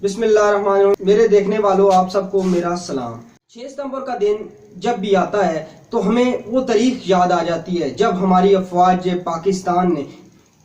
बिस्मिल्लाहिर्रहमानिर्रहीम। मेरे देखने वालों, आप सबको मेरा सलाम। 6 सितंबर का दिन जब भी आता है तो हमें वो तारीख याद आ जाती है जब हमारी अफवाज पाकिस्तान ने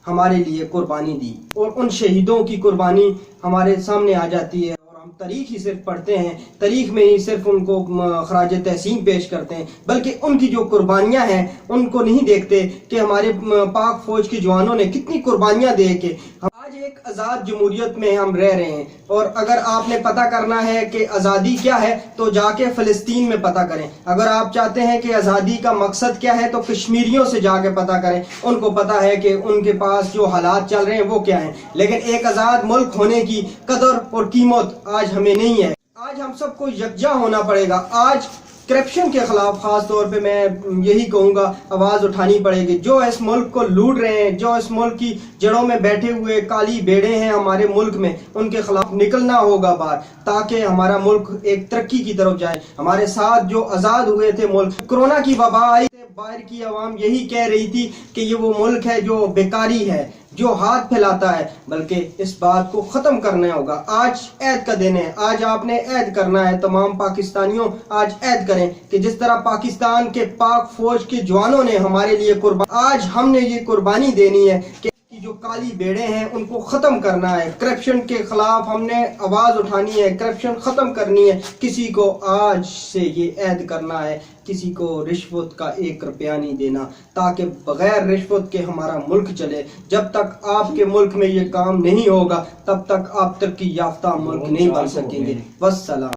हमारे लिए कुर्बानी दी, और उन शहीदों की कुर्बानी हमारे सामने आ जाती है और हम तारीख ही सिर्फ पढ़ते हैं, तारीख में ही सिर्फ उनको खराज तहसीन पेश करते हैं, बल्कि उनकी जो कुर्बानियां हैं उनको नहीं देखते कि हमारे पाक फौज के जवानों ने कितनी कुर्बानियां दे के आज एक आज़ाद जमहूरियत में हम रह रहे हैं। और अगर आपने पता करना है कि आज़ादी क्या है तो जाके फ़लस्तीन में पता करें। अगर आप चाहते हैं कि आज़ादी का मकसद क्या है तो कश्मीरियों से जाके पता करें, उनको पता है कि उनके पास जो हालात चल रहे हैं वो क्या हैं। लेकिन एक आज़ाद मुल्क होने की कदर और कीमत आज हमें नहीं है। आज हम सबको यकजा होना पड़ेगा। आज करप्शन के खिलाफ खास तौर पे मैं यही कहूँगा, आवाज़ उठानी पड़ेगी। जो इस मुल्क को लूट रहे हैं, जो इस मुल्क की जड़ों में बैठे हुए काली भेड़े हैं हमारे मुल्क में, उनके खिलाफ निकलना होगा बाहर, ताकि हमारा मुल्क एक तरक्की की तरफ जाए। हमारे साथ जो आज़ाद हुए थे मुल्क, कोरोना की वबा आई, बाहर की आवाम यही कह रही थी कि ये वो मुल्क है जो बेकारी है, जो हाथ फैलाता है, बल्कि इस बात को ख़त्म करना होगा। आज ऐद का दिन है, आज आपने ऐद करना है। तमाम पाकिस्तानियों, आज ऐद करें कि जिस तरह पाकिस्तान के पाक फौज के जवानों ने हमारे लिए आज हमने ये कुर्बानी देनी है कि जो काली भेड़े हैं उनको ख़त्म करना है। करप्शन के खिलाफ हमने आवाज़ उठानी है, करप्शन ख़त्म करनी है। किसी को आज से ये ऐद करना है, किसी को रिश्वत का 1 रुपया नहीं देना, ताकि बगैर रिश्वत के हमारा मुल्क चले। जब तक आपके मुल्क में ये काम नहीं होगा तब तक आप तरक्की याफ्ता मुल्क नहीं बन सकेंगे। वस्सलाम।